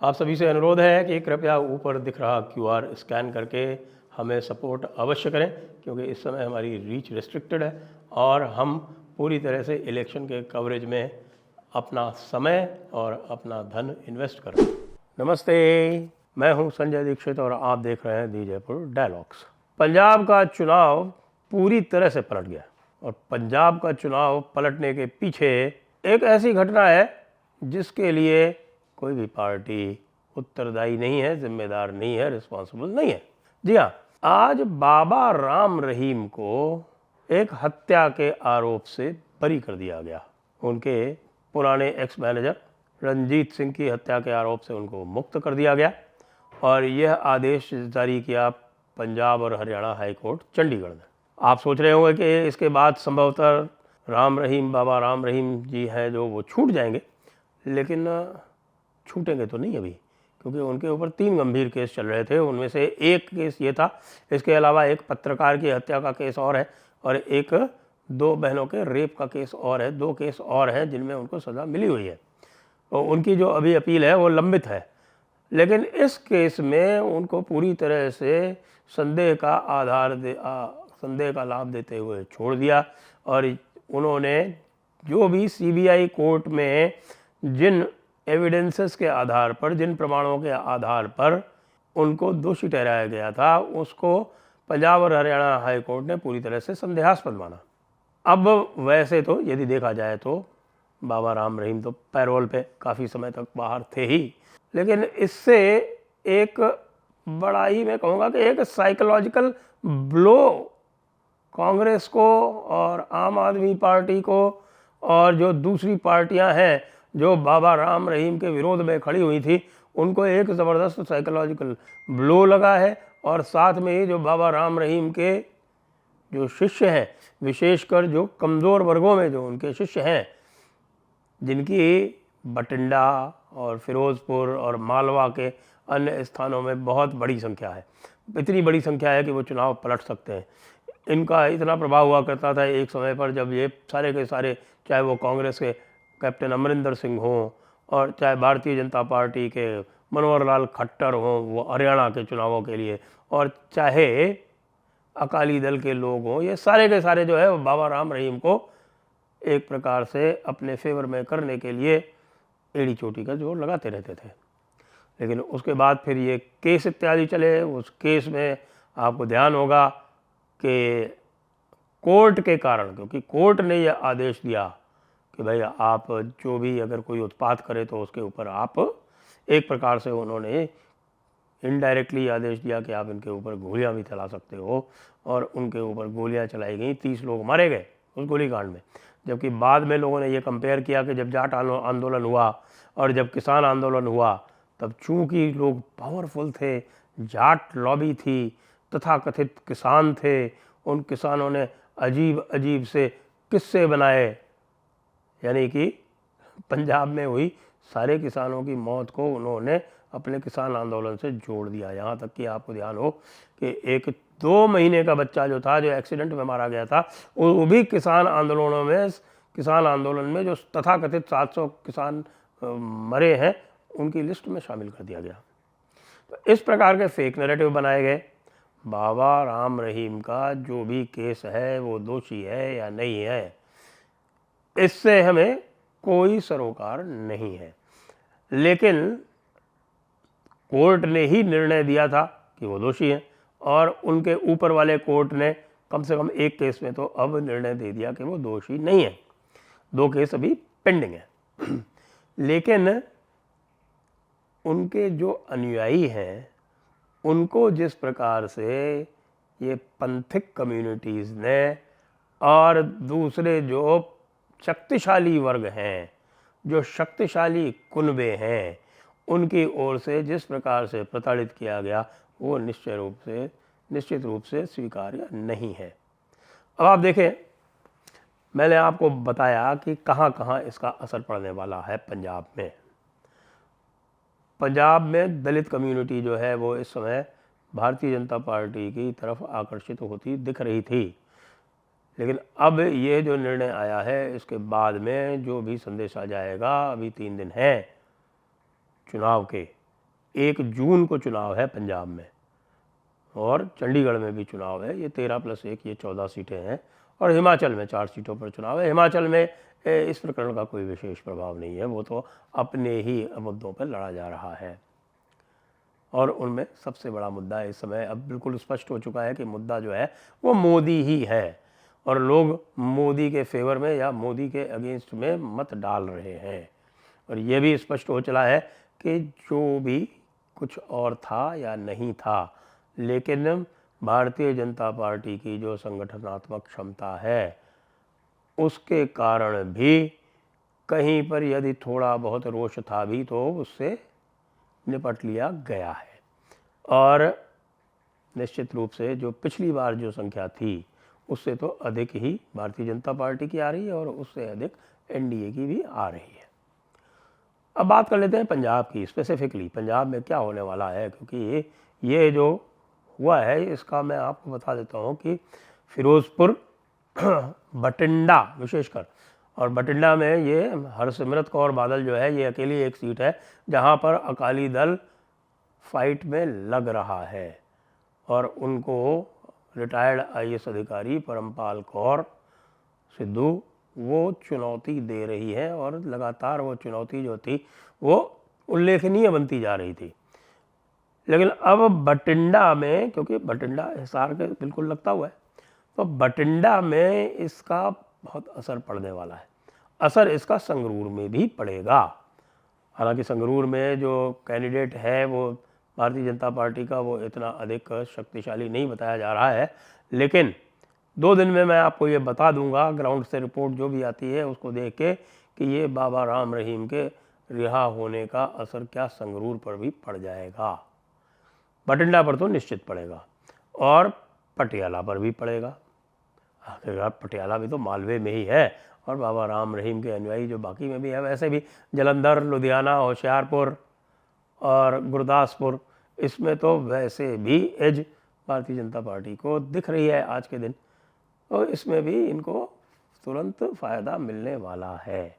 आप सभी से अनुरोध है कि कृपया ऊपर दिख रहा क्यूआर स्कैन करके हमें सपोर्ट अवश्य करें, क्योंकि इस समय हमारी रीच रिस्ट्रिक्टेड है और हम पूरी तरह से इलेक्शन के कवरेज में अपना समय और अपना धन इन्वेस्ट कर रहे हैं। नमस्ते, मैं हूं संजय दीक्षित और आप देख रहे हैं दी जयपुर डायलॉग्स। पंजाब का चुनाव पूरी तरह से पलट गया और पंजाब का चुनाव पलटने के पीछे एक ऐसी घटना है जिसके लिए कोई भी पार्टी उत्तरदायी नहीं है, जिम्मेदार नहीं है, रिस्पॉन्सिबल नहीं है। जी हाँ, आज बाबा राम रहीम को एक हत्या के आरोप से बरी कर दिया गया। उनके पुराने एक्स मैनेजर रंजीत सिंह की हत्या के आरोप से उनको मुक्त कर दिया गया और यह आदेश जारी किया पंजाब और हरियाणा हाई कोर्ट चंडीगढ़ ने। आप सोच रहे होंगे कि इसके बाद संभवतः बाबा राम रहीम जी हैं जो वो छूट जाएंगे, लेकिन छूटेंगे तो नहीं अभी, क्योंकि उनके ऊपर 3 गंभीर केस चल रहे थे। उनमें से एक केस ये था, इसके अलावा एक पत्रकार की हत्या का केस और है और एक 2 बहनों के रेप का केस और है। 2 केस और हैं जिनमें उनको सज़ा मिली हुई है और उनकी जो अभी अपील है वो लंबित है। लेकिन इस केस में उनको पूरी तरह से संदेह का लाभ देते हुए छोड़ दिया और उन्होंने जो भी सीबीआई कोर्ट में जिन एविडेंसेस के आधार पर, जिन प्रमाणों के आधार पर उनको दोषी ठहराया गया था, उसको पंजाब और हरियाणा हाई कोर्ट ने पूरी तरह से संदेहास्पद माना। अब वैसे तो यदि देखा जाए तो बाबा राम रहीम तो पैरोल पे काफ़ी समय तक बाहर थे ही, लेकिन इससे एक बड़ा ही, मैं कहूँगा कि एक साइकोलॉजिकल ब्लो कांग्रेस को और आम आदमी पार्टी को और जो दूसरी पार्टियां हैं जो बाबा राम रहीम के विरोध में खड़ी हुई थी, उनको एक ज़बरदस्त साइकोलॉजिकल ब्लो लगा है। और साथ में ही जो बाबा राम रहीम के जो शिष्य हैं, विशेषकर जो कमज़ोर वर्गों में जो उनके शिष्य हैं, जिनकी बठिंडा और फिरोज़पुर और मालवा के अन्य स्थानों में बहुत बड़ी संख्या है, इतनी बड़ी संख्या है कि वो चुनाव पलट सकते हैं। इनका इतना प्रभाव हुआ करता था एक समय पर, जब ये सारे के सारे, चाहे वो कांग्रेस के कैप्टन अमरिंदर सिंह हों और चाहे भारतीय जनता पार्टी के मनोहर लाल खट्टर हों वो हरियाणा के चुनावों के लिए, और चाहे अकाली दल के लोग हों, ये सारे के सारे जो है वो बाबा राम रहीम को एक प्रकार से अपने फेवर में करने के लिए एड़ी चोटी का जोर लगाते रहते थे। लेकिन उसके बाद फिर ये केस इत्यादि चले। उस केस में आपको ध्यान होगा कि कोर्ट के कारण, क्योंकि कोर्ट ने यह आदेश दिया कि भाई आप जो भी अगर कोई उत्पात करे तो उसके ऊपर आप, एक प्रकार से उन्होंने इनडायरेक्टली आदेश दिया कि आप इनके ऊपर गोलियां भी चला सकते हो, और उनके ऊपर गोलियां चलाई गई। 30 लोग मारे गए उस गोलीकांड में। जबकि बाद में लोगों ने ये कंपेयर किया कि जब जाट आंदोलन हुआ और जब किसान आंदोलन हुआ, तब चूंकि लोग पावरफुल थे, जाट लॉबी थी, तथाकथित किसान थे, उन किसानों ने अजीब अजीब से किस्से बनाए, यानी कि पंजाब में हुई सारे किसानों की मौत को उन्होंने अपने किसान आंदोलन से जोड़ दिया। यहाँ तक कि आपको ध्यान हो कि एक 2 महीने का बच्चा जो था, जो एक्सीडेंट में मारा गया था, वो भी किसान आंदोलन में जो तथाकथित 700 किसान मरे हैं उनकी लिस्ट में शामिल कर दिया गया। तो इस प्रकार के फेक नैरेटिव बनाए गए। बाबा राम रहीम का जो भी केस है वो दोषी है या नहीं है, इससे हमें कोई सरोकार नहीं है। लेकिन कोर्ट ने ही निर्णय दिया था कि वो दोषी हैं और उनके ऊपर वाले कोर्ट ने कम से कम एक केस में तो अब निर्णय दे दिया कि वो दोषी नहीं है। 2 केस अभी पेंडिंग है। लेकिन उनके जो अनुयायी हैं, उनको जिस प्रकार से ये पंथिक कम्युनिटीज़ ने और दूसरे जो शक्तिशाली वर्ग हैं, जो शक्तिशाली कुनबे हैं, उनकी ओर से जिस प्रकार से प्रताड़ित किया गया, वो निश्चित रूप से स्वीकार्य नहीं है। अब आप देखें, मैंने आपको बताया कि कहाँ कहाँ इसका असर पड़ने वाला है। पंजाब में दलित कम्युनिटी जो है वो इस समय भारतीय जनता पार्टी की तरफ आकर्षित होती दिख रही थी। लेकिन अब ये जो निर्णय आया है, इसके बाद में जो भी संदेश आ जाएगा, अभी 3 दिन हैं चुनाव के, 1 जून को चुनाव है पंजाब में और चंडीगढ़ में भी चुनाव है। ये 13+1 ये 14 सीटें हैं और हिमाचल में 4 सीटों पर चुनाव है। हिमाचल में इस प्रकरण का कोई विशेष प्रभाव नहीं है, वो तो अपने ही मुद्दों पर लड़ा जा रहा है। और उनमें सबसे बड़ा मुद्दा इस समय अब बिल्कुल स्पष्ट हो चुका है कि मुद्दा जो है वो मोदी ही है और लोग मोदी के फेवर में या मोदी के अगेंस्ट में मत डाल रहे हैं। और ये भी स्पष्ट हो चला है कि जो भी कुछ और था या नहीं था, लेकिन भारतीय जनता पार्टी की जो संगठनात्मक क्षमता है उसके कारण भी कहीं पर यदि थोड़ा बहुत रोष था भी तो उससे निपट लिया गया है। और निश्चित रूप से जो पिछली बार जो संख्या थी उससे तो अधिक ही भारतीय जनता पार्टी की आ रही है और उससे अधिक एनडीए की भी आ रही है। अब बात कर लेते हैं पंजाब की। स्पेसिफिकली पंजाब में क्या होने वाला है, क्योंकि ये जो हुआ है इसका मैं आपको बता देता हूँ कि फिरोजपुर बठिंडा विशेषकर, और बठिंडा में ये हरसिमरत कौर बादल जो है ये अकेली एक सीट है जहाँ पर अकाली दल फाइट में लग रहा है और उनको रिटायर्ड आईएएस अधिकारी परमपाल कौर सिद्धू वो चुनौती दे रही है और लगातार वो चुनौती जो थी वो उल्लेखनीय बनती जा रही थी। लेकिन अब बठिंडा में, क्योंकि बठिंडा हिसार के बिल्कुल लगता हुआ है, तो बठिंडा में इसका बहुत असर पड़ने वाला है। असर इसका संगरूर में भी पड़ेगा। हालांकि संगरूर में जो कैंडिडेट है वो भारतीय जनता पार्टी का वो इतना अधिक शक्तिशाली नहीं बताया जा रहा है, लेकिन 2 दिन में मैं आपको ये बता दूंगा ग्राउंड से रिपोर्ट जो भी आती है उसको देख के कि ये बाबा राम रहीम के रिहा होने का असर क्या संगरूर पर भी पड़ जाएगा। बठिंडा पर तो निश्चित पड़ेगा और पटियाला पर भी पड़ेगा। आखिरकार पटियाला भी तो मालवे में ही है और बाबा राम रहीम के अनुयायी जो बाकी में भी है, वैसे भी जलंधर, लुधियाना, होशियारपुर और गुरदासपुर, इसमें तो वैसे भी एज भारतीय जनता पार्टी को दिख रही है आज के दिन, तो इसमें भी इनको तुरंत फ़ायदा मिलने वाला है।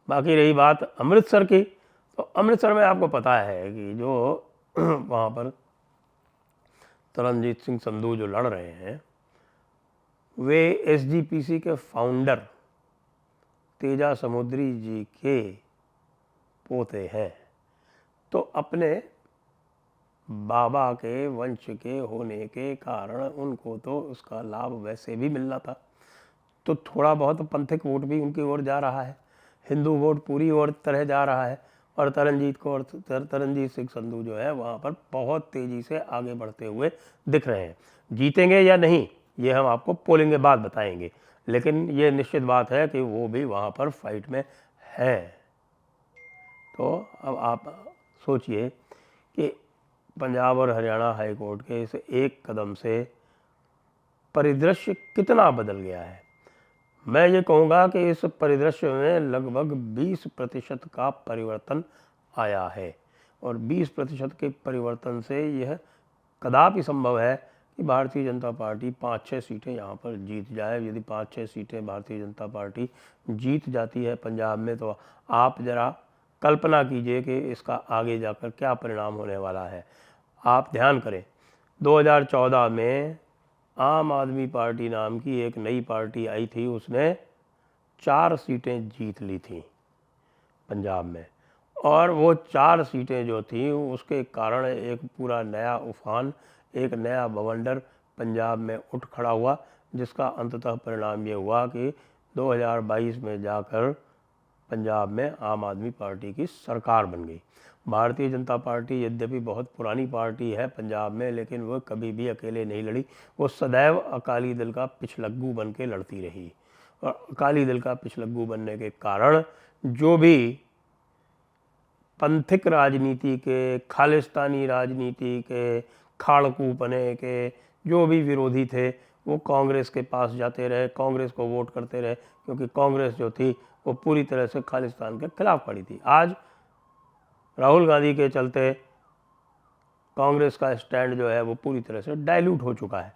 बाकी रही बात अमृतसर की, तो अमृतसर में आपको पता है कि जो वहाँ पर तरनजीत सिंह संधू जो लड़ रहे हैं वे एसजीपीसी के फाउंडर तेजा समुद्री जी के पोते हैं। तो अपने बाबा के वंश के होने के कारण उनको तो उसका लाभ वैसे भी मिलना था, तो थोड़ा बहुत पंथिक वोट भी उनकी ओर जा रहा है, हिंदू वोट पूरी ओर तरह जा रहा है और तरनजीत सिंह संधू जो है वहाँ पर बहुत तेज़ी से आगे बढ़ते हुए दिख रहे हैं। जीतेंगे या नहीं ये हम आपको पोलिंग के बाद बताएंगे, लेकिन ये निश्चित बात है कि वो भी वहाँ पर फाइट में है। तो अब आप सोचिए कि पंजाब और हरियाणा हाई कोर्ट के इस एक कदम से परिदृश्य कितना बदल गया है। मैं ये कहूँगा कि इस परिदृश्य में लगभग 20% का परिवर्तन आया है और 20% के परिवर्तन से यह कदापि संभव है कि भारतीय जनता पार्टी 5-6 सीटें यहाँ पर जीत जाए। यदि 5-6 सीटें भारतीय जनता पार्टी जीत जाती है पंजाब में, तो आप ज़रा कल्पना कीजिए कि इसका आगे जाकर क्या परिणाम होने वाला है। आप ध्यान करें, 2014 में आम आदमी पार्टी नाम की एक नई पार्टी आई थी, उसने 4 सीटें जीत ली थी पंजाब में और वो 4 सीटें जो थी उसके कारण एक पूरा नया उफान, एक नया बवंडर पंजाब में उठ खड़ा हुआ, जिसका अंततः परिणाम ये हुआ कि 2022 में जाकर पंजाब में आम आदमी पार्टी की सरकार बन गई। भारतीय जनता पार्टी यद्यपि बहुत पुरानी पार्टी है पंजाब में, लेकिन वो कभी भी अकेले नहीं लड़ी, वो सदैव अकाली दल का पिछलग्गू बन के लड़ती रही और अकाली दल का पिछलग्गू बनने के कारण जो भी पंथिक राजनीति के, खालिस्तानी राजनीति के, खाड़कूपने के जो भी विरोधी थे वो कांग्रेस के पास जाते रहे, कांग्रेस को वोट करते रहे, क्योंकि कांग्रेस जो थी वो पूरी तरह से खालिस्तान के खिलाफ खड़ी थी। आज राहुल गांधी के चलते कांग्रेस का स्टैंड जो है वो पूरी तरह से डाइल्यूट हो चुका है।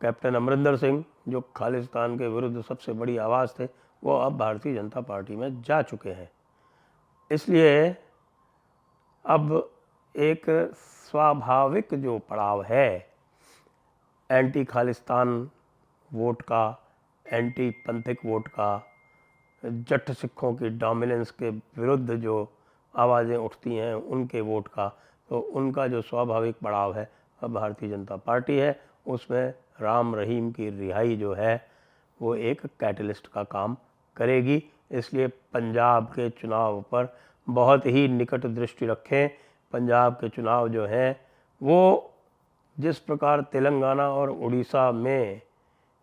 कैप्टन अमरिंदर सिंह जो खालिस्तान के विरुद्ध सबसे बड़ी आवाज़ थे वो अब भारतीय जनता पार्टी में जा चुके हैं। इसलिए अब एक स्वाभाविक जो पड़ाव है एंटी खालिस्तान वोट का, एंटी पंथिक वोट का, जट सिखों की डोमिनेंस के विरुद्ध जो आवाज़ें उठती हैं उनके वोट का, तो उनका जो स्वाभाविक पड़ाव है अब भारतीय जनता पार्टी है। उसमें राम रहीम की रिहाई जो है वो एक कैटलिस्ट का काम करेगी। इसलिए पंजाब के चुनाव पर बहुत ही निकट दृष्टि रखें। पंजाब के चुनाव जो हैं वो जिस प्रकार तेलंगाना और उड़ीसा में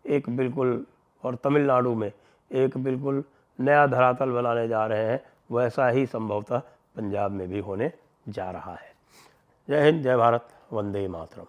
एक बिल्कुल, और तमिलनाडु में एक बिल्कुल नया धरातल बनाने जा रहे हैं, वैसा ही संभवतः पंजाब में भी होने जा रहा है। जय हिंद, जय भारत, वंदे मातरम।